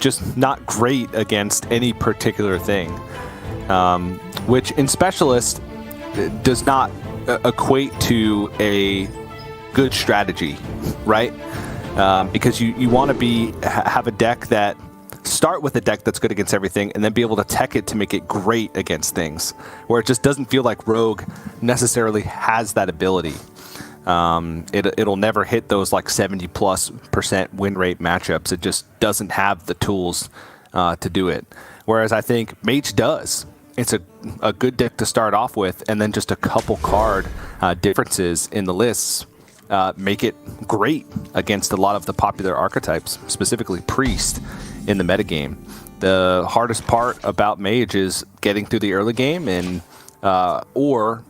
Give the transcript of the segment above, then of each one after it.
just not great against any particular thing, which in Specialist does not equate to a good strategy, right? Because you want to have a deck that start with a deck that's good against everything and then be able to tech it to make it great against things, where it just doesn't feel like Rogue necessarily has that ability. It'll never hit those like 70+% win rate matchups. It just doesn't have the tools to do it. Whereas I think Mage does. It's a good deck to start off with, and then just a couple card differences in the lists make it great against a lot of the popular archetypes, specifically Priest in the metagame. The hardest part about Mage is getting through the early game and or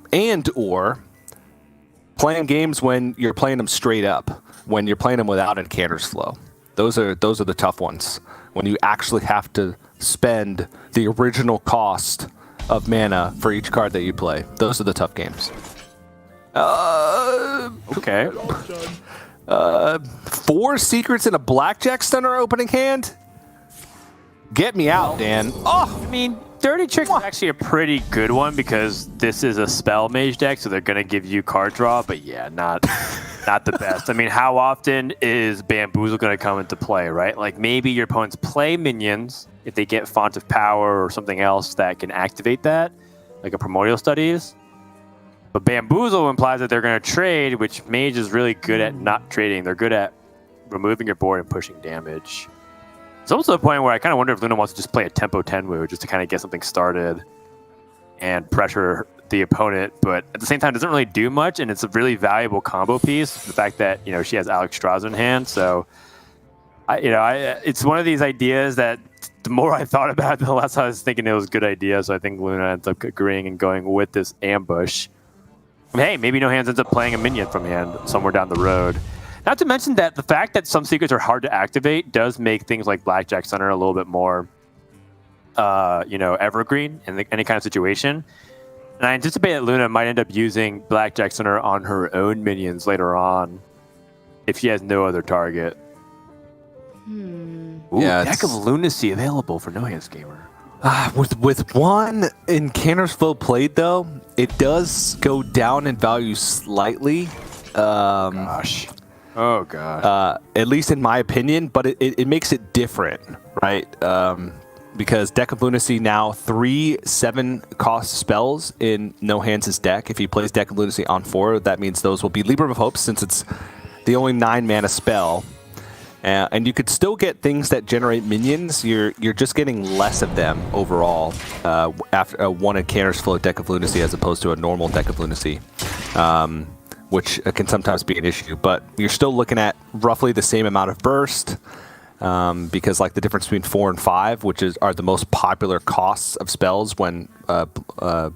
playing games when you're playing them straight up, when you're playing them without Encanter's Flow. Those are the tough ones. When you actually have to spend the original cost of mana for each card that you play. Those are the tough games. Okay. 4 secrets in a blackjack stunner opening hand? Get me out, Dan. Oh, I mean, Dirty Trick is actually a pretty good one because this is a spell mage deck, so they're gonna give you card draw. But yeah, not the best. I mean, how often is Bamboozle gonna come into play, right? Like maybe your opponents play minions if they get Font of Power or something else that can activate that, like a Primordial Studies. But Bamboozle implies that they're gonna trade, which Mage is really good at not trading. They're good at removing your board and pushing damage. It's also a point where I kind of wonder if Luna wants to just play a tempo Tenwu just to kind of get something started and pressure the opponent, but at the same time, it doesn't really do much, and it's a really valuable combo piece. The fact that she has Alex Strauss in hand, so it's one of these ideas that the more I thought about it, the less I was thinking it was a good idea. So I think Luna ends up agreeing and going with this ambush. Hey, maybe No Hands ends up playing a minion from hand somewhere down the road. Not to mention that the fact that some secrets are hard to activate does make things like Blackjack Stunner a little bit more, evergreen in any kind of situation. And I anticipate that Luna might end up using Blackjack Stunner on her own minions later on if she has no other target. Ooh, Yeah, deck of Lunacy available for NoHandsGamer. With one Encanter's Flow played, though, it does go down in value slightly. Oh, gosh. At least in my opinion, but it makes it different, right? Because Deck of Lunacy now 3 7-cost spells in No Hands' deck. If he plays Deck of Lunacy on 4, that means those will be Libra of Hope, since it's the only 9-mana spell. And you could still get things that generate minions. You're just getting less of them overall after one Encanter's Flow Deck of Lunacy as opposed to a normal Deck of Lunacy, which can sometimes be an issue. But you're still looking at roughly the same amount of burst, because like the difference between 4 and 5, which are the most popular costs of spells when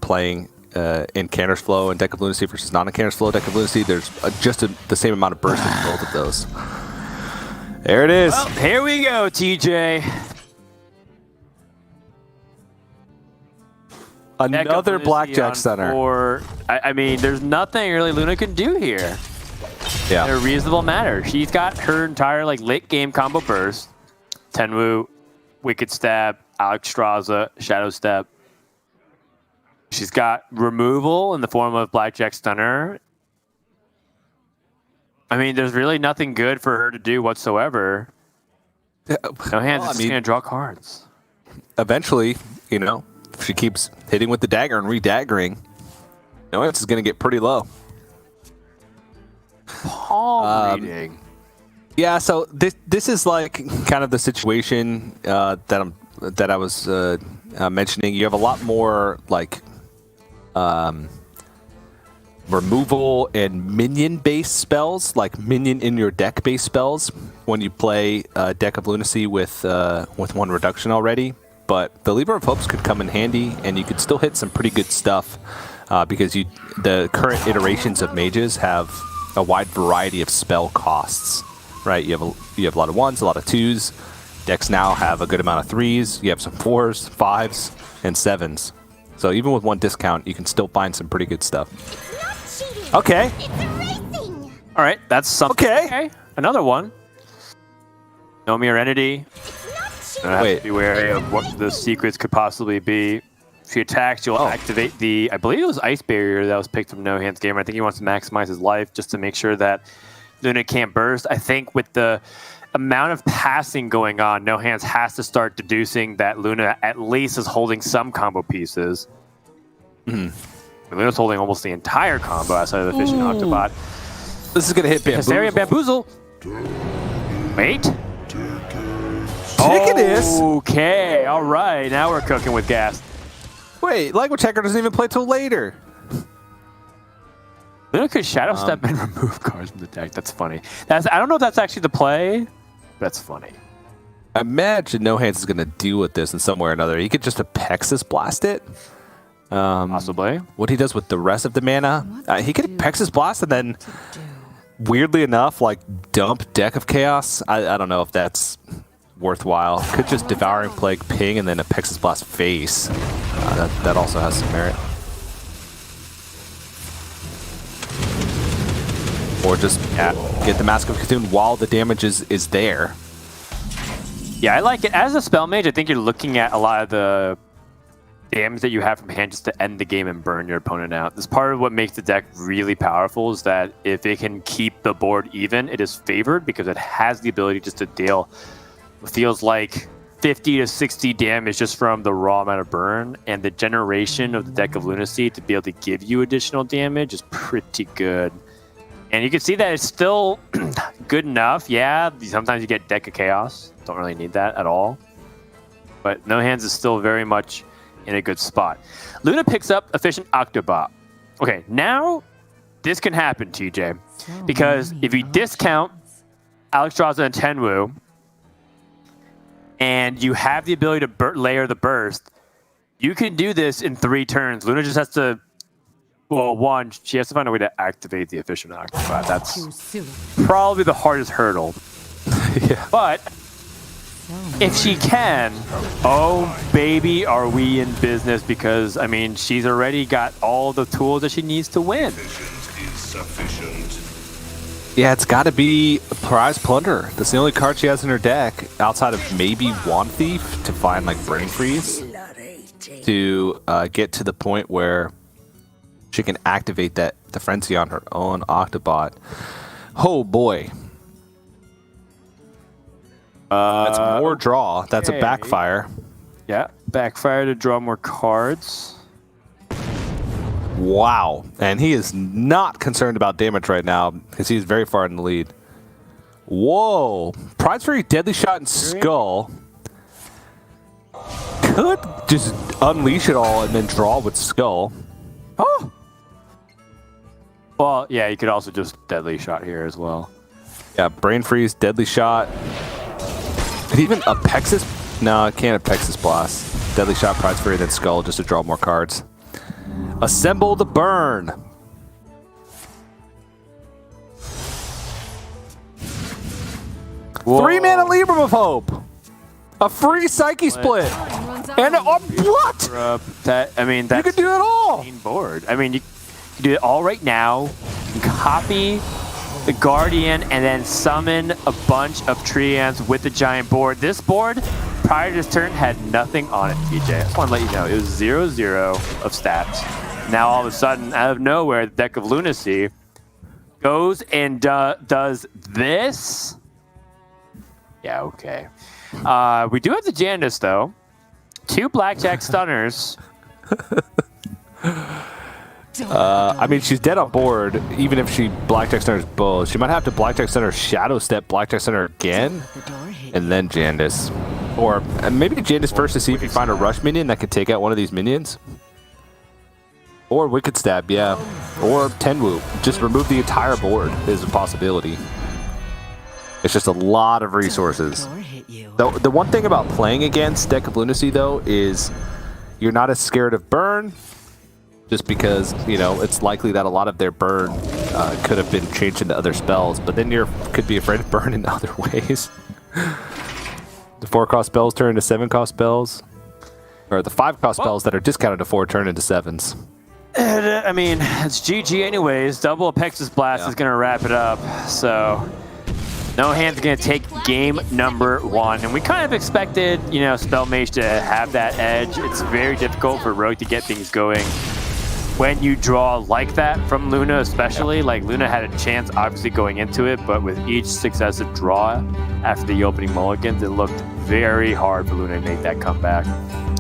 playing Encanter's Flow and Deck of Lunacy versus non-Encanter's Flow Deck of Lunacy, there's just the same amount of burst in both of those. There it is. Well, here we go, TJ. Another Blackjack Stunner. I mean, there's nothing really Luna can do here. Yeah. In a reasonable manner. She's got her entire late game combo burst. Tenwu, Wicked Stab, Alex Straza, Shadow Step. She's got removal in the form of Blackjack Stunner. I mean, there's really nothing good for her to do whatsoever. No Hands is just going to draw cards. Eventually, if she keeps hitting with the dagger and re-daggering, No Hands is going to get pretty low. Palm reading. Yeah, so this is like kind of the situation that I was mentioning. You have a lot more removal and minion-based spells, like minion in your deck-based spells, when you play Deck of Lunacy with 1 reduction already. But the Lever of Hopes could come in handy, and you could still hit some pretty good stuff because the current iterations of mages have a wide variety of spell costs. Right? You have a lot of 1s, a lot of 2s. Decks now have a good amount of 3s. You have some 4s, 5s, and 7s. So even with 1 discount, you can still find some pretty good stuff. Okay. All right, that's something. Okay. Another one. No Mere Entity. Wait. Be wary of what the secrets could possibly be. If she attacks, you'll activate the, I believe it was Ice Barrier that was picked from NoHandsGamer. I think he wants to maximize his life just to make sure that Luna can't burst. I think with the amount of passing going on, NoHands has to start deducing that Luna at least is holding some combo pieces. Luna's holding almost the entire combo outside of the Fishing Octobot. This is going to hit Bamboozle. Hysteria Bamboozle. Wait. Chicken-is. Okay, all right. Now we're cooking with gas. Wait, Language Hacker doesn't even play till later. Luna could Shadow Step and remove cards from the deck. That's funny. I don't know if that's actually the play. That's funny. I imagine No Hands is going to deal with this in some way or another. He could just Apexis Blast it. Possibly. What he does with the rest of the mana. He could Apexis Blast and then, weirdly enough, like dump Deck of Chaos. I don't know if that's worthwhile. Could just Devouring Plague ping and then Apexis Blast face. That also has some merit. Or just get the Mask of Cthulhu while the damage is there. Yeah, I like it. As a spell mage, I think you're looking at a lot of the damage that you have from hand just to end the game and burn your opponent out. This part of what makes the deck really powerful is that if it can keep the board even, it is favored because it has the ability just to deal what feels like 50 to 60 damage just from the raw amount of burn, and the generation of the Deck of Lunacy to be able to give you additional damage is pretty good. And you can see that it's still good enough. Yeah, sometimes you get Deck of Chaos. Don't really need that at all. But No Hands is still very much in a good spot. Luna picks up Efficient Octobot. Okay, now this can happen, TJ. Because if you discount Alexstrasza and Tenwu, and you have the ability to layer the burst, you can do this in 3 turns. Luna just has to, well, one, she has to find a way to activate the Efficient Octobot. That's probably the hardest hurdle. Yeah. But if she can, oh baby, are we in business? Because, I mean, she's already got all the tools that she needs to win. Yeah, it's got to be a Prize Plunderer. That's the only card she has in her deck, outside of maybe Wand Thief, to find like Brain Freeze, to get to the point where she can activate the Frenzy on her own Octobot. Oh boy. That's more draw. That's a backfire. Yeah, backfire to draw more cards. Wow. And he is not concerned about damage right now because he's very far in the lead. Whoa. Prize Fury, Deadly Shot, and Skull. Could just unleash it all and then draw with Skull. Oh. Well, yeah, you could also just Deadly Shot here as well. Yeah, Brain Freeze, Deadly Shot. Could even Apexis? No, I can't Apexis Blast. Deadly Shot, Prize Fury, then Skull just to draw more cards. Assemble the Burn. Whoa. 3 mana Libram of Hope. A free Psyche Split. And what? That's you can do it all. Board. I mean, you can do it all right now. You can copy the Guardian and then summon a bunch of Treants with the giant board. This board, prior to this turn, had nothing on it, TJ. I just want to let you know. It was 0-0 of stats. Now, all of a sudden, out of nowhere, the Deck of Lunacy goes and does this. Yeah, okay. We do have the Jandice, though. 2 Blackjack Stunners. I mean, she's dead on board, even if she Blackjack Stunners both. She might have to Blackjack Stunner, Shadow Step, Blackjack Stunner again, and then Jandice. Or maybe Jandice first to see if you find a Rush minion that could take out one of these minions. Or Wicked Stab, yeah. Or Tenwu. Just remove the entire board is a possibility. It's just a lot of resources. The one thing about playing against Deck of Lunacy, though, is you're not as scared of burn, just because, you know, it's likely that a lot of their burn could have been changed into other spells, but then you could be afraid of burn in other ways. The 4-cost spells turn into 7-cost spells, or the 5-cost spells that are discounted to 4 turn into 7s. I mean, it's GG anyways. Double Apexis Blast is going to wrap it up, so No Hands going to take game number 1. And we kind of expected, you know, Spell Mage to have that edge. It's very difficult for Rogue to get things going when you draw like that from Luna, especially. Like, Luna had a chance, obviously, going into it, but with each successive draw after the opening mulligans, it looked very hard for Luna to make that comeback.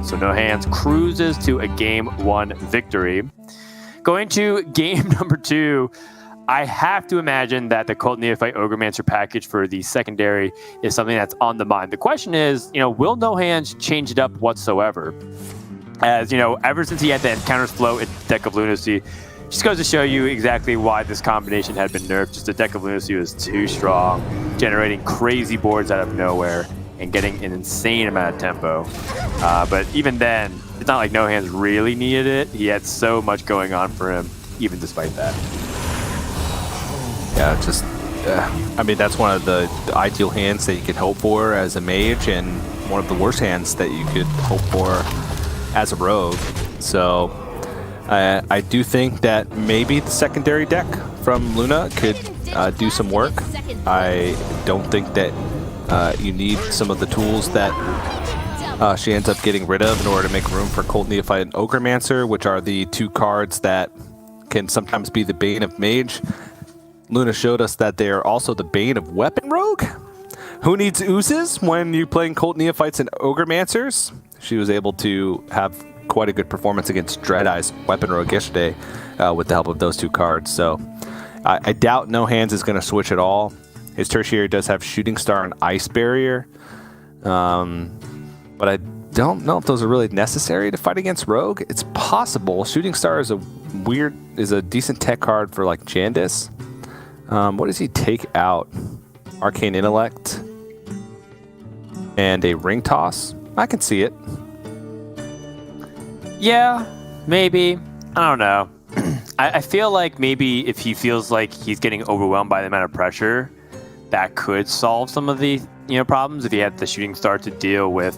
So No Hands cruises to a game 1 victory. Going to game number 2, I have to imagine that the Cult Neophyte Ogremancer package for the secondary is something that's on the mind. The question is, you know, will No Hands change it up whatsoever? As, you know, ever since he had the Encounters Flow in Deck of Lunacy, just goes to show you exactly why this combination had been nerfed. Just the Deck of Lunacy was too strong, generating crazy boards out of nowhere and getting an insane amount of tempo. But even then, it's not like No Hands really needed it. He had so much going on for him, even despite that. Yeah, just, I mean, that's one of the ideal hands that you could hope for as a mage, and one of the worst hands that you could hope for as a rogue. So I do think that maybe the secondary deck from Luna could do some work. I don't think that you need some of the tools that she ends up getting rid of in order to make room for Cult Neophyte and Ogremancer, which are the 2 cards that can sometimes be the bane of mage. Luna showed us that they are also the bane of weapon rogue. Who needs oozes when you're playing Cult Neophytes and Ogremancers? She was able to have quite a good performance against Dreadeye's weapon rogue yesterday with the help of those 2 cards. So I doubt No Hands is going to switch at all. His tertiary does have Shooting Star and Ice Barrier, but I don't know if those are really necessary to fight against Rogue. It's possible. Shooting Star is a decent tech card for like Jandis. What does he take out? Arcane Intellect and a Ring Toss. I can see it. Yeah, maybe. I don't know. I feel like maybe if he feels like he's getting overwhelmed by the amount of pressure, that could solve some of the problems. If he had the Shooting Star to deal with,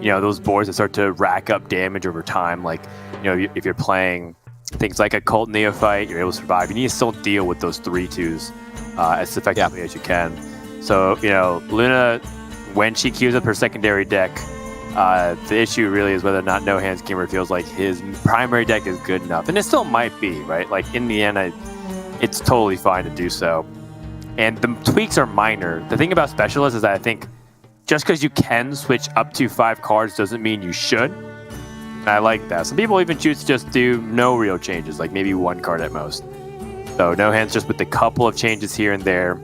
those boards that start to rack up damage over time. Like, if you're playing things like a Cult Neophyte, you're able to survive. You need to still deal with those 3/2s as effectively as you can. So, Luna, when she queues up her secondary deck, the issue really is whether or not NoHandsGamer feels like his primary deck is good enough. And it still might be, right? Like, in the end, it's totally fine to do so. And the tweaks are minor. The thing about Specialist is that I think just because you can switch up to 5 cards doesn't mean you should. And I like that. Some people even choose to just do no real changes, like maybe 1 card at most. So No Hands, just with a couple of changes here and there,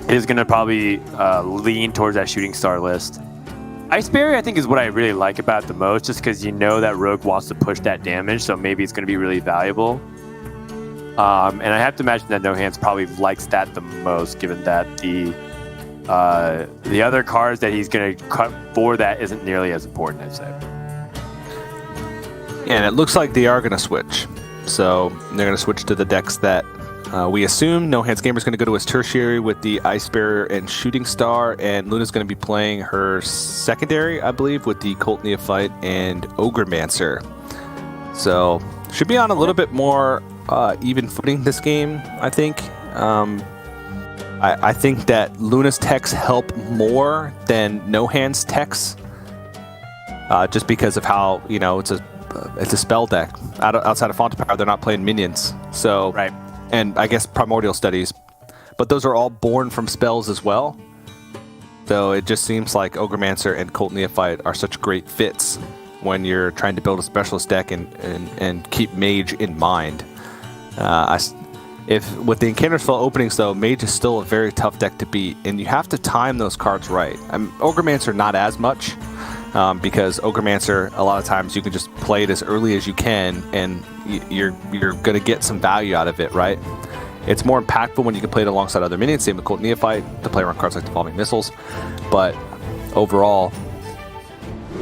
is going to probably lean towards that Shooting Star list. Ice Barrier, I think, is what I really like about it the most, just because that Rogue wants to push that damage, so maybe it's going to be really valuable. And I have to imagine that No Hands probably likes that the most, given that the other cards that he's going to cut for that isn't nearly as important, I'd say. And it looks like they are going to switch. So they're going to switch to the decks that we assume. NoHandsGamer is going to go to his tertiary with the Ice Barrier and Shooting Star, and Luna's going to be playing her secondary, I believe, with the Cult Neophyte and Ogremancer. So should be on a little bit more even footing this game, I think. I think that Luna's techs help more than No Hands techs, just because of how it's a spell deck. Outside of Font of Power, they're not playing minions. So, right. And I guess Primordial Studies, but those are all born from spells as well. So it just seems like Ogremancer and Cult Neophyte are such great fits when you're trying to build a specialist deck and keep Mage in mind. If with the Encounters Flow openings, though, Mage is still a very tough deck to beat, and you have to time those cards right. Ogremancer not as much, because Ogremancer, a lot of times you can just play it as early as you can, and you're going to get some value out of it, right? It's more impactful when you can play it alongside other minions, same with Cult Neophyte, to play around cards like Devolving Missiles. But overall,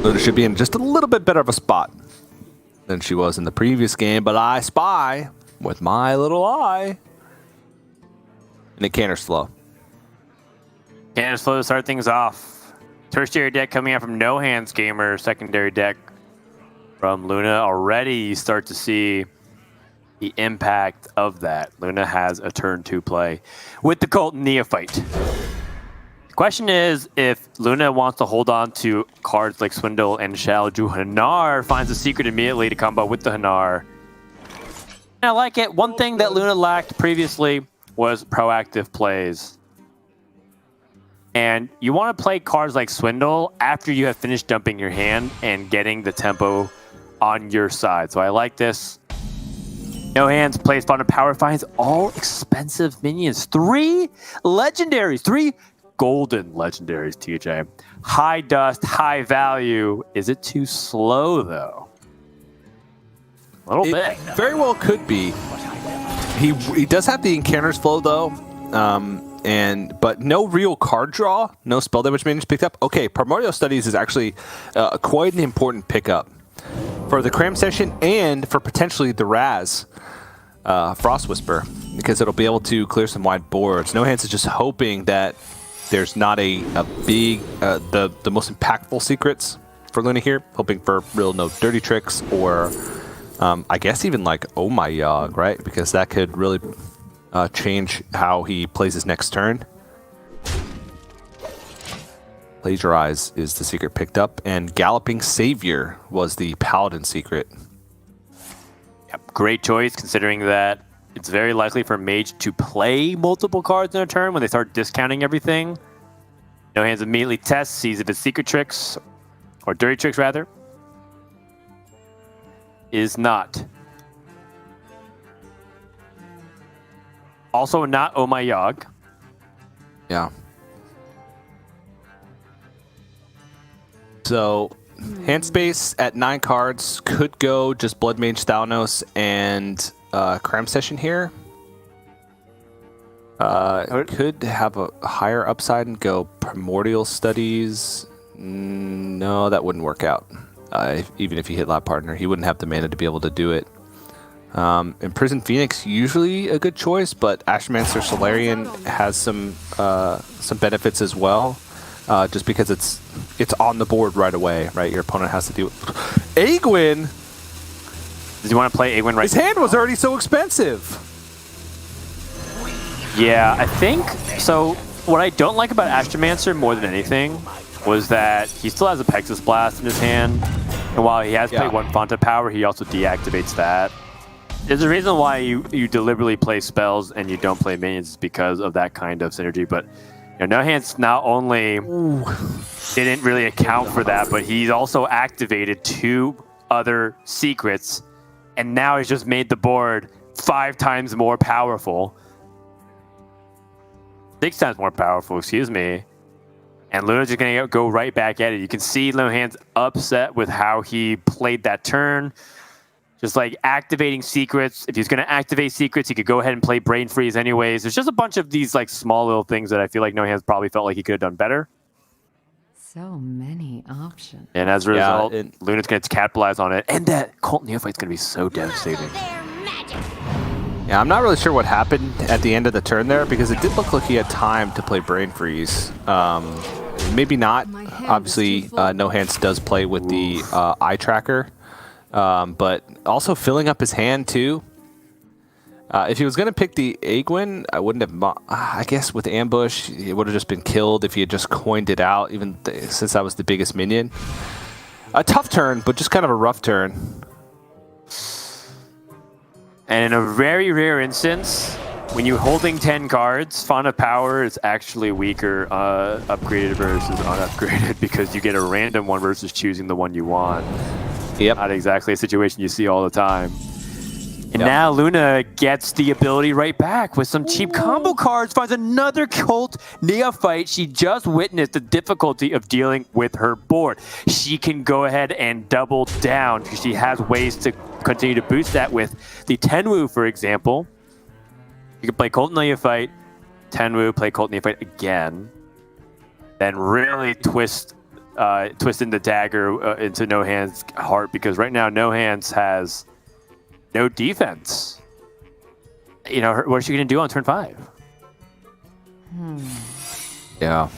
Luna should be in just a little bit better of a spot than she was in the previous game, but I spy, with my little eye, an Encounters Flow. Encounters Flow to start things off. Tertiary deck coming out from NoHandsGamer, secondary deck from Luna. Already you start to see the impact of that. Luna has a turn 2 play with the Cult Neophyte. question is if Luna wants to hold on to cards like Swindle and Shalju. Hanar finds a secret immediately to combo with the Hanar. And I like it. One thing that Luna lacked previously was proactive plays. And you want to play cards like Swindle after you have finished dumping your hand and getting the tempo on your side. So I like this. No Hands plays Fond of Power, finds all expensive minions. 3 legendaries, 3 golden legendaries, TJ. High dust, high value. Is it too slow, though? A little bit. Very well could be. He does have the encounters flow, though. But no real card draw, no spell damage minions picked up. Okay, Primordial Studies is actually quite an important pickup for the Cram Session and for potentially the Raz Frost Whisper, because it'll be able to clear some wide boards. No Hands is just hoping that there's not a big, the most impactful secrets for Luna here, hoping for real no dirty tricks or I guess even like Oh My Yogg, right? Because that could really change how he plays his next turn. Plagiarize is the secret picked up, and Galloping Savior was the Paladin secret. Yep, great choice, considering that it's very likely for Mage to play multiple cards in a turn when they start discounting everything. No Hands immediately tests, sees if it's secret tricks, or dirty tricks rather. Is not. Also not Oh My Yogg. Yeah. So, hand space at 9 cards could go just Blood Mage Thalnos and Cram Session here. Could have a higher upside and go Primordial Studies. No, that wouldn't work out. Even if he hit Lab Partner, he wouldn't have the mana to be able to do it. Imprisoned Phoenix, usually a good choice, but Ashmancer Solarian has some benefits as well. Just because it's on the board right away, right? Your opponent has to deal with Aegwynn. Does he want to play Aegwynn right? His hand was already so expensive. Yeah, I think so. What I don't like about Astromancer more than anything was that he still has a Pexus Blast in his hand, and while he has played 1 Font of Power, he also deactivates that. There's a reason why you deliberately play spells and you don't play minions because of that kind of synergy, but No Hands not only didn't really account for that, but he's also activated 2 other secrets, and now he's just made the board 5 times more powerful. 6 times more powerful, excuse me. And Luna's just going to go right back at it. You can see No Hands upset with how he played that turn. Just like activating secrets. If he's going to activate secrets, he could go ahead and play Brain Freeze anyways. There's just a bunch of these like small little things that I feel like No Hands probably felt like he could have done better. So many options. And as a result, Luna's going to capitalize on it. And that Cult Neophyte's going to be so devastating. Yeah, I'm not really sure what happened at the end of the turn there, because it did look like he had time to play Brain Freeze. Maybe not. Obviously, No Hands does play with the eye tracker. But also filling up his hand too. If he was going to pick the Aegwynn, I wouldn't have. I guess with Ambush, it would have just been killed if he had just coined it out, even since that was the biggest minion. A tough turn, but just kind of a rough turn. And in a very rare instance, when you're holding 10 cards, Font of Power is actually weaker upgraded versus unupgraded, because you get a random one versus choosing the one you want. Yep. Not exactly a situation you see all the time. And now Luna gets the ability right back with some cheap combo cards, finds another Cult Neophyte. She just witnessed the difficulty of dealing with her board. She can go ahead and double down because she has ways to continue to boost that with the Tenwu, for example. You can play Cult Neophyte, Tenwu, play Cult Neophyte again, then really twisting the dagger into No Hands' heart, because right now No Hands has no defense. You know, what is she going to do on turn 5? Yeah.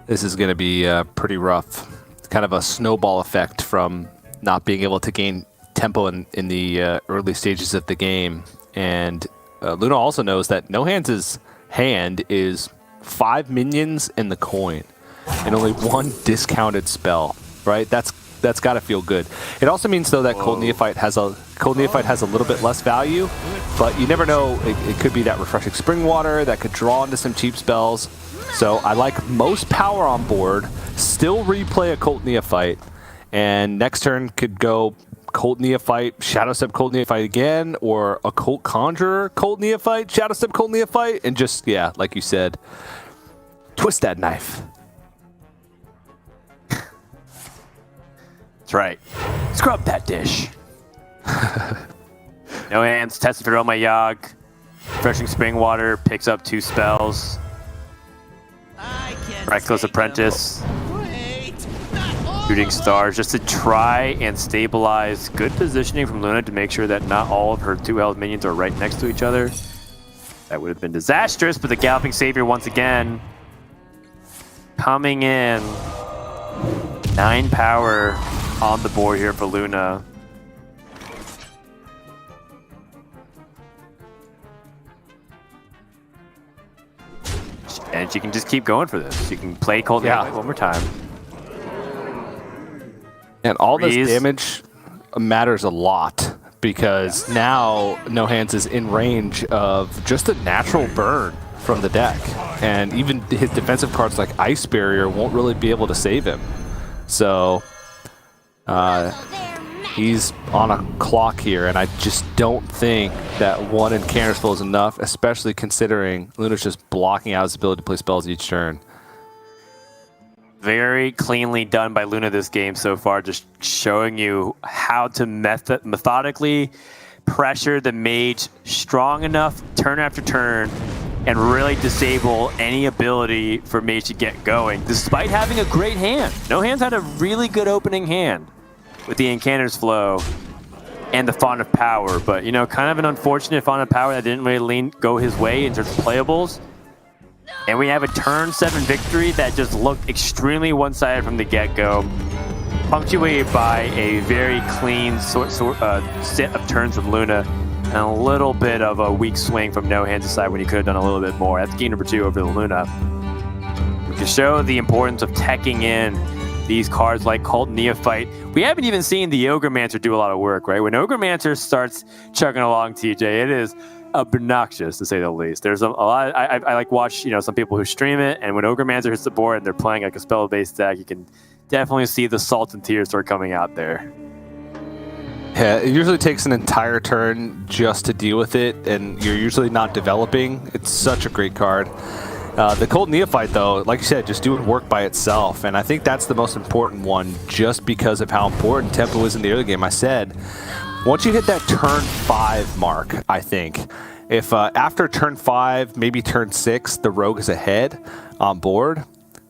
This is going to be pretty rough. It's kind of a snowball effect from not being able to gain tempo in the early stages of the game. And Luna also knows that No Hands' hand is 5 minions in the coin and only 1 discounted spell, right? That's got to feel good. It also means though that Cold Neophyte has a little bit less value, but you never know. It could be that Refreshing Spring Water that could draw into some cheap spells. So I like most power on board. Still replay a Cold Neophyte, and next turn could go Cold Neophyte, Shadow Step Cold Neophyte again, or Occult Conjurer Cold Neophyte, Shadow Step Cold Neophyte, and just, yeah, like you said, twist that knife. That's right. Scrub that dish. No hands, tested for my Yogg. Refreshing Spring Water picks up 2 spells. Reckless Apprentice. Shooting Stars, just to try and stabilize good positioning from Luna to make sure that not all of her 2 health minions are right next to each other. That would have been disastrous, but the Galloping Savior once again coming in. 9 power on the board here for Luna. And she can just keep going for this. You can play Cold Neophyte one more time. And all this damage matters a lot because now No Hands is in range of just a natural burn from the deck. And even his defensive cards like Ice Barrier won't really be able to save him. So he's on a clock here, and I just don't think that 1 Incanter's Flow is enough, especially considering Luna's just blocking out his ability to play spells each turn. Very cleanly done by Luna this game so far, just showing you how to methodically pressure the mage strong enough turn after turn and really disable any ability for mage to get going, despite having a great hand. No Hands had a really good opening hand with the Incanter's Flow and the Font of Power, but you know, kind of an unfortunate Font of Power that didn't really go his way in terms of playables. And we have a turn 7 victory that just looked extremely one-sided from the get-go, punctuated by a very clean set of turns from Luna, and a little bit of a weak swing from No Hands' side when he could have done a little bit more. That's game number 2 over the Luna. To show the importance of teching in these cards like Cult Neophyte. We haven't even seen the Ogremancer do a lot of work, right? When Ogremancer starts chugging along, TJ, it is obnoxious to say the least. There's a lot. I like watch some people who stream it, and when Ogremancer hits the board and they're playing like a spell-based deck, you can definitely see the salt and tears start coming out there. Yeah, it usually takes an entire turn just to deal with it, and you're usually not developing. It's such a great card. The Cold Neophyte, though, like you said, just doing work by itself, and I think that's the most important one just because of how important tempo is in the early game. I said, once you hit that turn 5 mark, I think, if after turn 5, maybe turn 6, the rogue is ahead on board,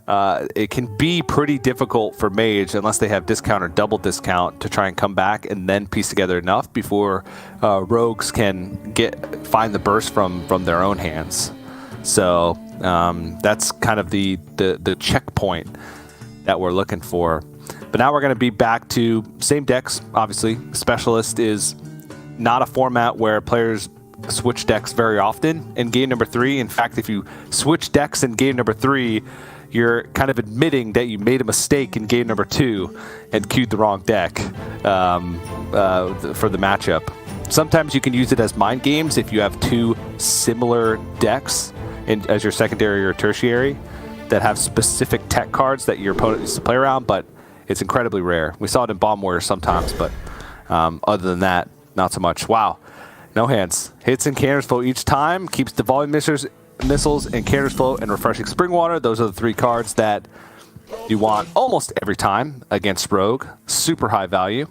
it can be pretty difficult for mage unless they have discount or double discount to try and come back and then piece together enough before rogues can find the burst from their own hands. So that's kind of the checkpoint that we're looking for. But now we're going to be back to same decks, obviously. Specialist is not a format where players switch decks very often in game number 3. In fact, if you switch decks in game number 3, you're kind of admitting that you made a mistake in game number 2 and queued the wrong deck for the matchup. Sometimes you can use it as mind games if you have 2 similar decks as your secondary or tertiary that have specific tech cards that your opponent needs to play around, but it's incredibly rare. We saw it in Bomb Warrior sometimes, but other than that, not so much. Wow. No Hands. Hits Incanter's Flow each time, keeps the Volume Missiles, Incanter's Flow, and Refreshing Spring Water. Those are the 3 cards that you want almost every time against Rogue. Super high value.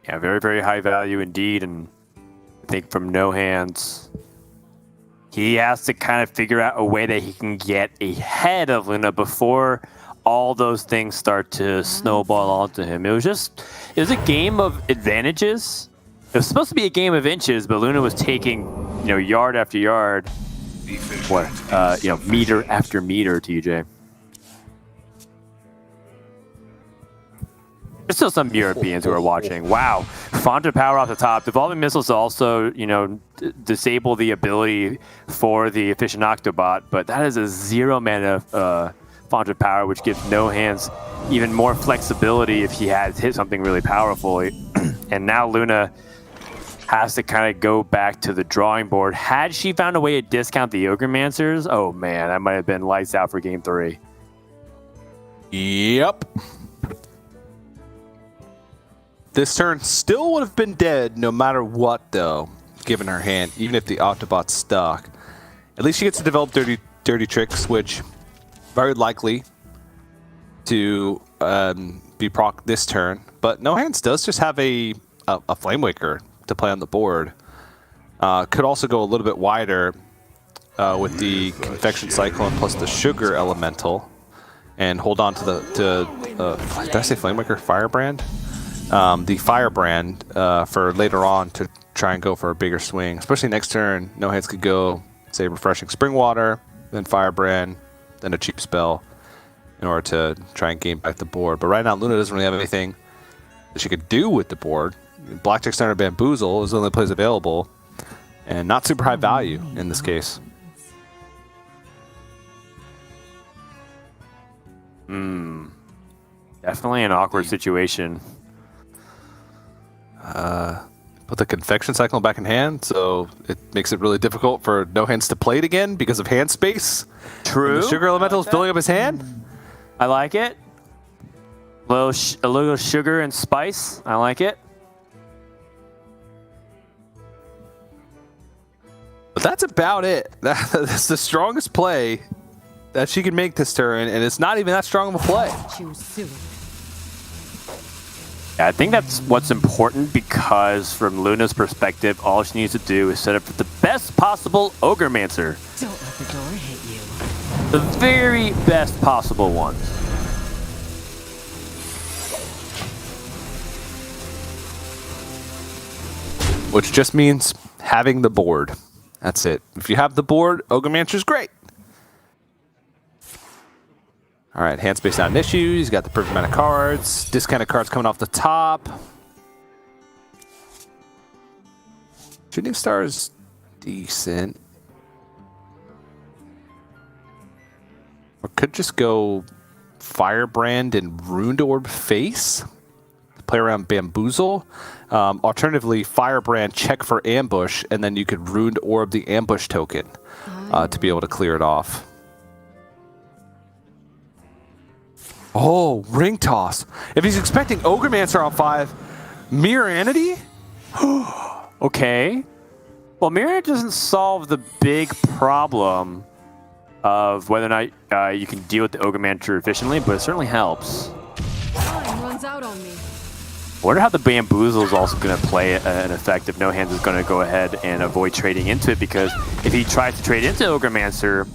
Yeah, very, very high value indeed, and I think from No Hands, he has to kind of figure out a way that he can get ahead of Luna before all those things start to snowball onto him. It was a game of advantages. It was supposed to be a game of inches, but Luna was taking, yard after yard, meter after meter, TJ. There's still some Europeans who are watching. Wow. Fonta power off the top. Devolving Missiles also, you know, disable the ability for the efficient Octobot, but that is a 0 mana Fonta power, which gives No Hands even more flexibility if he has hit something really powerful. And now Luna has to kind of go back to the drawing board. Had she found a way to discount the Ogremancers, oh man, that might have been lights out for game 3. Yep. This turn still would have been dead no matter what, though, given her hand, even if the Octobot's stuck. At least she gets to develop dirty tricks, which very likely to be proc this turn. But No Hands does just have a Flamewaker to play on the board. Could also go a little bit wider with the Convection Cyclone plus the Sugar Elemental and hold on to did I say Flamewaker? Firebrand? The Firebrand for later on to try and go for a bigger swing. Especially next turn, No Hands could go, say, Refreshing Springwater, then Firebrand, then a cheap spell in order to try and gain back the board. But right now, Luna doesn't really have anything that she could do with the board. Blackjack Center Bamboozle is the only plays available, and not super high value in this case. Definitely an awkward situation. Put the Confection Cyclone back in hand, so it makes it really difficult for No Hands to play it again because of hand space. True. And the Sugar Elemental is filling up his hand. I like it. A little sugar and spice. I like it. But that's about it. That's the strongest play that she can make this turn, and it's not even that strong of a play. Yeah, I think that's what's important because from Luna's perspective, all she needs to do is set up for the best possible Ogremancers. Don't let the door hit you. The very best possible ones. Which just means having the board. That's it. If you have the board, Ogremancers, great. All right, hand space not an issue. He's got the perfect amount of cards. Discounted cards coming off the top. Shooting Star is decent. Or could just go Firebrand and Ruined Orb face. Play around Bamboozle. Alternatively, Firebrand, check for ambush, and then you could Ruined Orb the ambush token to be able to clear it off. Oh, Ring Toss. If he's expecting Ogremancers on 5, Mirror Entity? Okay. Well, Mirror doesn't solve the big problem of whether or not you can deal with the Ogremancers efficiently, but it certainly helps. Time runs out on me. I wonder how the Bamboozle is also going to play an effect if No Hands is going to go ahead and avoid trading into it, because if he tries to trade into Ogremancers,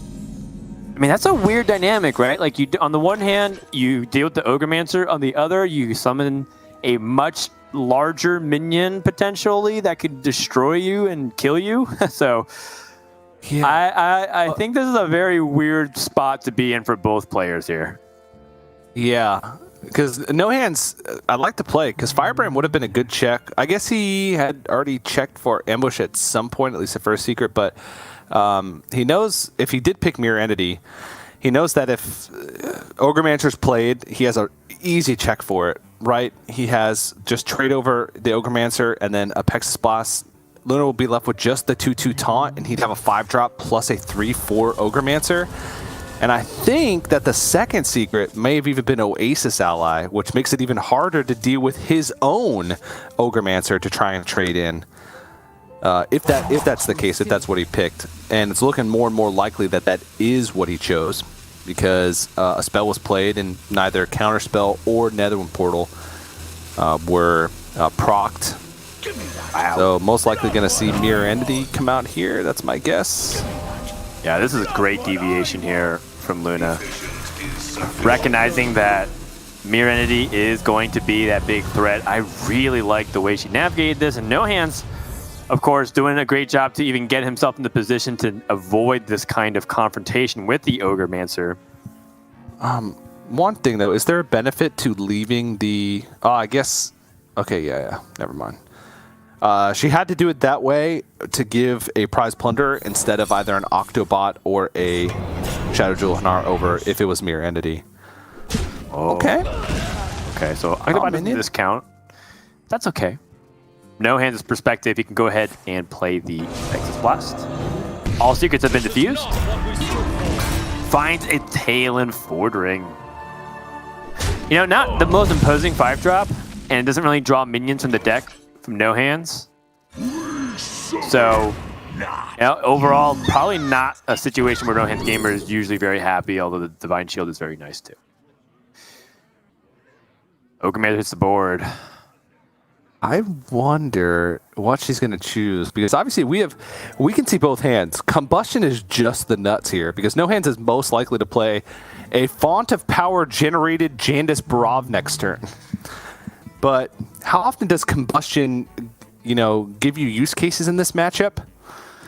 I mean, that's a weird dynamic, right? Like, you on the one hand, you deal with the Ogremancers, on the other, you summon a much larger minion, potentially, that could destroy you and kill you. So, yeah. I think this is a very weird spot to be in for both players here. Yeah. Because No Hands, I'd like to play, because Firebrand would have been a good check. I guess he had already checked for ambush at some point, at least the first secret, but he knows if he did pick Mirror Entity, he knows that if Ogremancers played, he has an easy check for it, right? He has just trade over the Ogromancer and then a Pexus Blast. Luna will be left with just the 2/2 taunt, and he'd have a 5-drop plus a 3/4 Ogremancers. And I think that the second secret may have even been Oasis Ally, which makes it even harder to deal with his own Ogremancers to try and trade in. If that's the case, if that's what he picked. And it's looking more and more likely that that is what he chose, because a spell was played and neither Counterspell or Netherwind Portal were procced. Wow. So most likely going to see Mirror Entity come out here. That's my guess. Yeah, this is a great deviation here from Luna. Recognizing that Mirror Entity is going to be that big threat. I really like the way she navigated this, and No Hands, of course, doing a great job to even get himself in the position to avoid this kind of confrontation with the Ogremancers. One thing though, is there a benefit to leaving the? Oh, I guess. Okay, yeah. Never mind. She had to do it that way to give a prize plunder instead of either an Octobot or a Shadow Jewel Hanar over if it was Mirror Entity. Oh. Okay. Okay, so Octobot doesn't discount. That's okay. No Hands' perspective, he can go ahead and play the Nexus Blast. All secrets have been diffused. Finds a Talon Fordring. You know, not the most imposing 5-drop, and it doesn't really draw minions from the deck from No Hands. So, you know, overall, probably not a situation where NoHandsGamer is usually very happy, although the Divine Shield is very nice too. Ogremancer hits the board. I wonder what she's going to choose, because obviously we can see both hands. Combustion is just the nuts here, because No Hands is most likely to play a Font of Power generated Jandis Barav next turn. But how often does Combustion, you know, give you use cases in this matchup?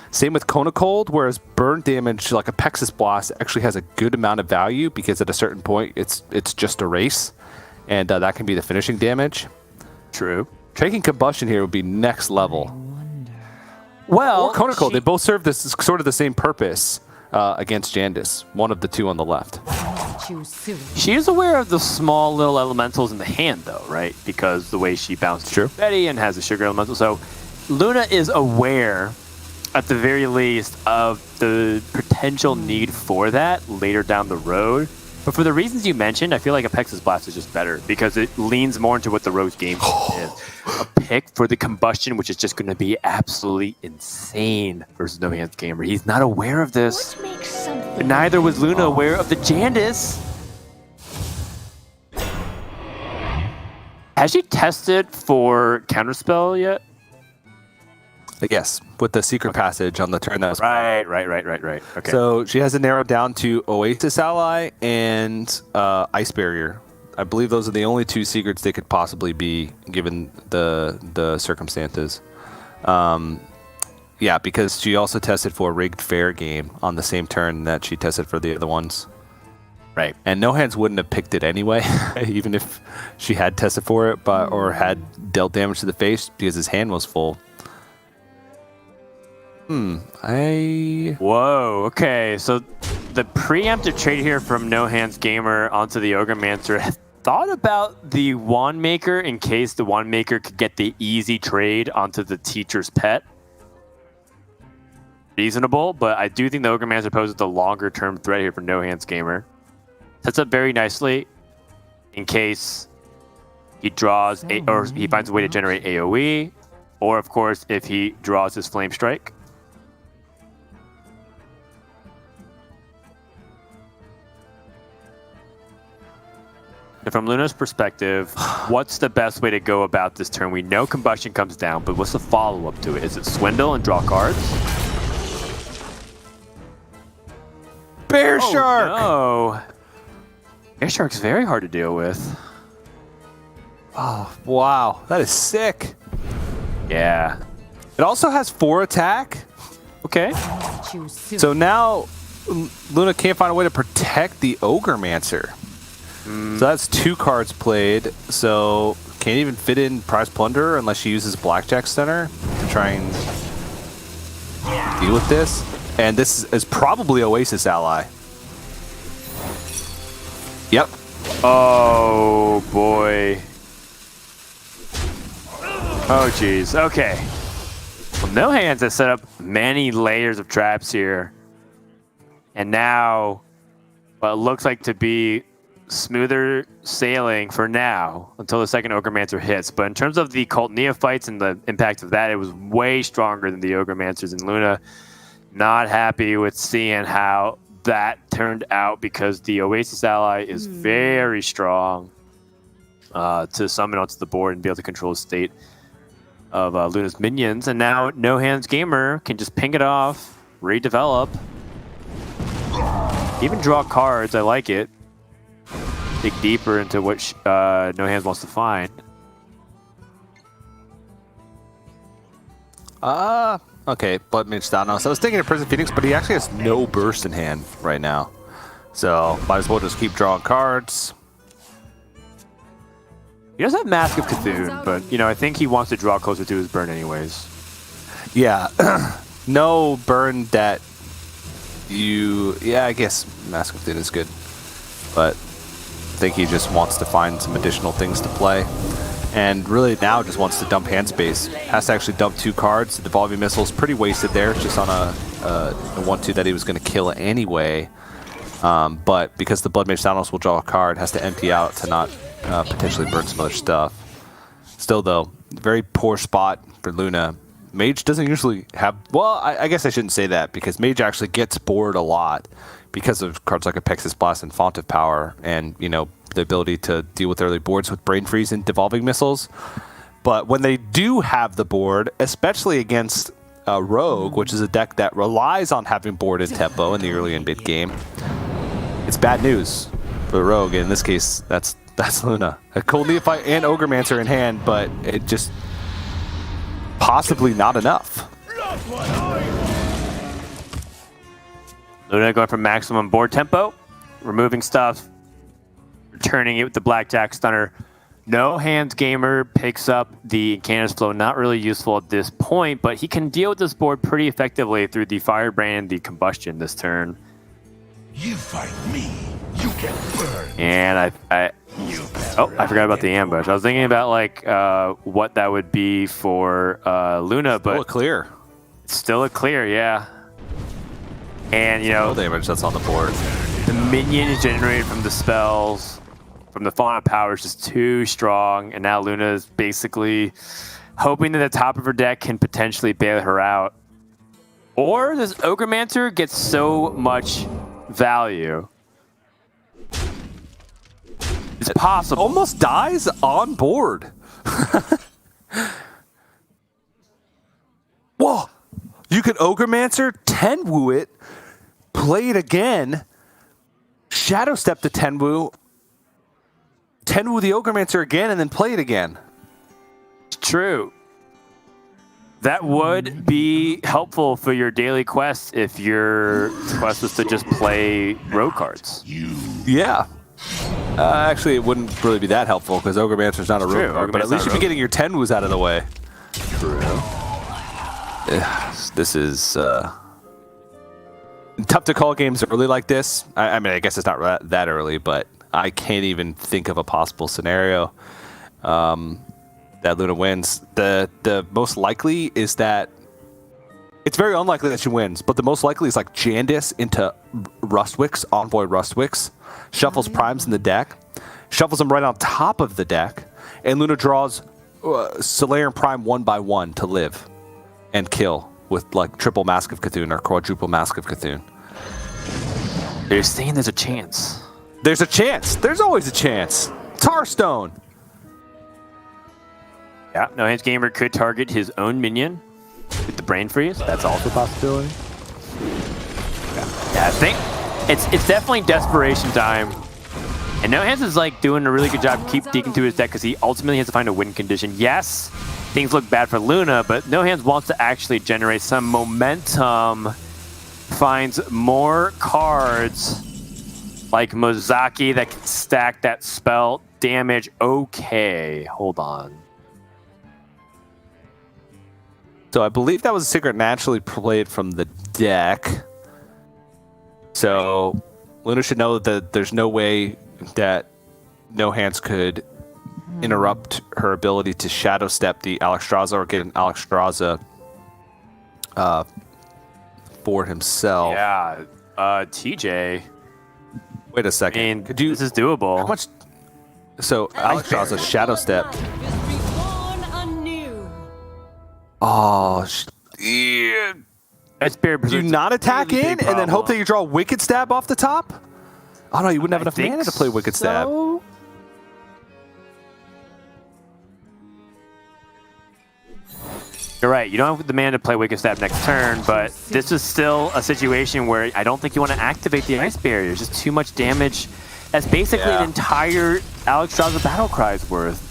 Same with Kona Cold, whereas burn damage like a Pexus Blast actually has a good amount of value, because at a certain point it's just a race, and that can be the finishing damage. True. Taking Combustion here would be next level. Well, or Kona Cold, they both serve this sort of the same purpose against Jandis. One of the two on the left. She is aware of the small little elementals in the hand, though, right? Because the way she bounces Betty and has a sugar elemental. So Luna is aware, at the very least, of the potential need for that later down the road. But for the reasons you mentioned, I feel like a Pexus Blast is just better because it leans more into what the Rogue's game is. A pick for the Combustion, which is just going to be absolutely insane versus NoHandsGamer. He's not aware of this. But neither was Luna aware of the Jandis. Has she tested for Counterspell yet? Yes, with the secret passage on the turn that was Right. Okay. So she has it narrowed down to Oasis Ally and Ice Barrier. I believe those are the only two secrets they could possibly be, given the circumstances. Yeah, because she also tested for Rigged Fair Game on the same turn that she tested for the other ones. Right. And No Hands wouldn't have picked it anyway, even if she had tested for it, or had dealt damage to the face, because his hand was full. Whoa, okay. So the preemptive trade here from NoHandsGamer onto the Ogremancer. Thought about the Wand Maker in case the Wand Maker could get the easy trade onto the Teacher's Pet. Reasonable, but I do think the Ogremancer poses the longer term threat here for NoHandsGamer. Sets up very nicely in case he draws or he finds a way to generate AoE, or of course if he draws his Flame Strike. And from Luna's perspective, what's the best way to go about this turn? We know Combustion comes down, but what's the follow-up to it? Is it Swindle and draw cards? Bear Shark! No. Bear Shark's very hard to deal with. Oh, wow. That is sick. Yeah. It also has 4 attack. Okay. So now Luna can't find a way to protect the Ogremancer. So that's 2 cards played. So can't even fit in Prize Plunder unless she uses Blackjack Center to try and deal with this. And this is probably Oasis Ally. Yep. Oh, boy. Oh, jeez. Okay. Well, No Hands has set up many layers of traps here. And now, what looks like to be smoother sailing for now until the second Ogremancer hits. But in terms of the Cult Neophytes and the impact of that, it was way stronger than the Ogremancers. And Luna not happy with seeing how that turned out, because the Oasis Ally is very strong to summon onto the board and be able to control the state of Luna's minions. And now NoHandsGamer can just ping it off, redevelop, even draw cards. I like it. Dig deeper into what No Hands wants to find. Okay, Blood Mage Thanos. I was thinking of Prison Phoenix, but he actually has no burst in hand right now. So might as well just keep drawing cards. He does have Mask of Cthulhu, but I think he wants to draw closer to his burn anyways. Yeah, no burn that you. Yeah, I guess Mask of Cthulhu is good, but I think he just wants to find some additional things to play, and really now just wants to dump hand space. Has to actually dump 2 cards. The Devolving Missile's pretty wasted there, just on a 1/2 that he was going to kill anyway. But because the Blood Mage Thanos will draw a card, has to empty out to not potentially burn some other stuff. Still, though, very poor spot for Luna. Mage doesn't usually have... Well, I guess I shouldn't say that, because Mage actually gets bored a lot because of cards like Apexis Blast and Font of Power, and, the ability to deal with early boards with Brain Freeze and Devolving Missiles. But when they do have the board, especially against Rogue, which is a deck that relies on having board and tempo in the early and mid game, it's bad news for the Rogue. In this case, that's Luna. A Cold Neophyte and Ogremancer in hand, but it just possibly not enough. Luna going for maximum board tempo, removing stuff, returning it with the Blackjack Stunner. NoHandsGamer picks up the Incanus Flow, not really useful at this point, but he can deal with this board pretty effectively through the Firebrand and the Combustion this turn. You fight me, you get burned. And I forgot about the ambush. I was thinking about what that would be for Luna, but Still a clear. it's still a clear, yeah. And No damage that's on the board. the minion is generated from the spells, from the Font of Power is just too strong, and now Luna is basically hoping that the top of her deck can potentially bail her out. Or this Ogremancer gets so much value. It's possible. Almost dies on board. Whoa! You could Ogremancer, 10-woo it, play it again, Shadow Step to 10-woo, 10-woo the Ogremancer again, and then play it again. True. That would be helpful for your daily quest if your quest was to just play road cards. Yeah. Actually, it wouldn't really be that helpful because Ogremancer's not a rogue card, but at least you'd be getting your 10-woos out of the way. True. This is tough to call games early like this. I mean, I guess it's not that early, but I can't even think of a possible scenario that Luna wins. The most likely is that it's very unlikely that she wins, but the most likely is like Jandis into Rustwicks, Envoy Rustwicks, shuffles primes in the deck, shuffles them right on top of the deck, and Luna draws Solarian Prime 1 by 1 to live and kill with like triple Mask of Cthulhu or quadruple Mask of Cthulhu. They're saying there's a chance. There's a chance. There's always a chance. Hearthstone. Yeah, NoHandsGamer could target his own minion with the Brain Freeze. That's also a possibility. Yeah, I think it's definitely desperation time. And NoHands is like doing a really good job keep digging through his deck because he ultimately has to find a win condition. Yes, things look bad for Luna, but NoHands wants to actually generate some momentum, finds more cards like Mozaki that can stack that spell damage. Okay, hold on. So I believe that was a secret naturally played from the deck. So Luna should know that there's no way that NoHands could interrupt her ability to Shadow Step the Alexstrasza or get an Alexstrasza for himself. Yeah, TJ. Wait a second. I mean, Could you? this is doable. How much? So Alexstrasza Shadow Step. Reborn anew. Oh, yeah. Do you not attack really in big and then hope that problem. you draw Wicked Stab off the top? Oh no, you wouldn't have enough think mana to play Wicked Stab. so. You're right. You don't have the mana to play Wicked Stab next turn, but this is still a situation where I don't think you want to activate the Ice Barrier. It's just too much damage. That's basically an entire Alexstrasza Battlecry's worth.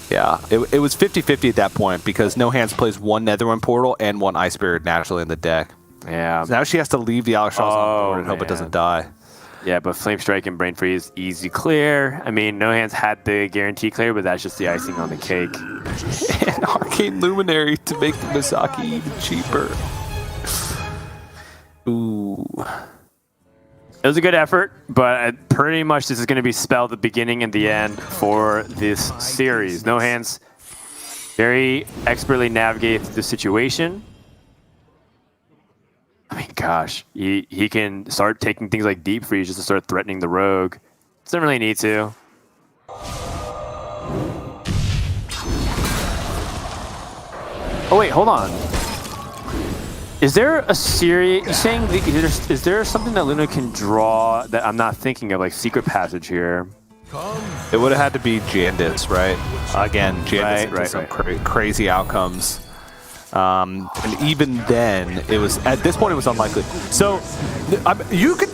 Yeah, it was 50-50 at that point because NoHands plays one Netherwind Portal and one Ice Barrier naturally in the deck. Yeah. So now she has to leave the Alexstrasza on the board and hope it man. doesn't die. Yeah, but Flame Strike and Brain Freeze, easy clear. I mean, No Hands had the guarantee clear, but that's just the icing on the cake. And Arcane Luminary to make the Misaki even cheaper. Ooh. It was a good effort, but pretty much this is going to be spelled the beginning and the end for this series. No Hands very expertly navigated through the situation. I mean, gosh, he can start taking things like Deep Freeze just to start threatening the Rogue. Doesn't really need to. Oh wait, hold on. Is there a series? You're saying is there something that Luna can draw that I'm not thinking of, like Secret Passage here? It would have had to be Jandis, right? Again, Jandis Right, had some right. crazy outcomes. And even then, it was at this point it was unlikely. So you could.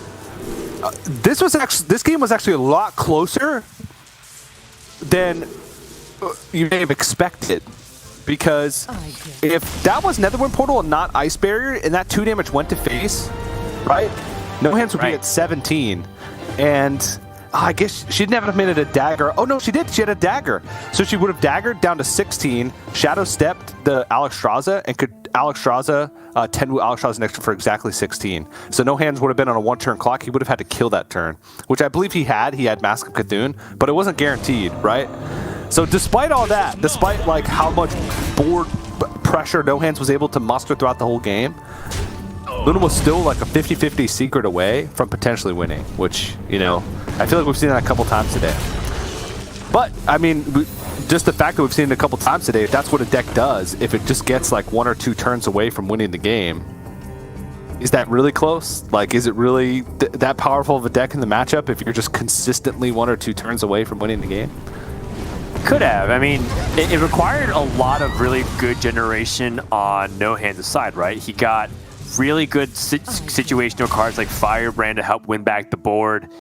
This game was actually a lot closer than you may have expected. Because if that was Netherwind Portal and not Ice Barrier, and that 2 damage went to face, right? No Hands would be at 17. And I guess she didn't have made it a dagger. Oh, no, she did. She had a dagger. So she would have daggered down to 16, Shadow Stepped the Alexstrasza, and could Alexstrasza 10 with Alexstrasza next for exactly 16. So No Hands would have been on a 1-turn clock. He would have had to kill that turn, which I believe he had. He had Mask of Cthulhu, but it wasn't guaranteed, right? So despite all that, despite like how much board pressure No Hands was able to muster throughout the whole game, Luna was still like a 50-50 secret away from potentially winning, which, you know, I feel like we've seen that a couple times today. But, I mean, just the fact that we've seen it a couple times today, if that's what a deck does, if it just gets like 1 or 2 turns away from winning the game, is that really close? Like, is it really that powerful of a deck in the matchup if you're just consistently 1 or 2 turns away from winning the game? Could have. I mean, it required a lot of really good generation on No Hands' side, right? He got really good situational cards like Firebrand to help win back the board.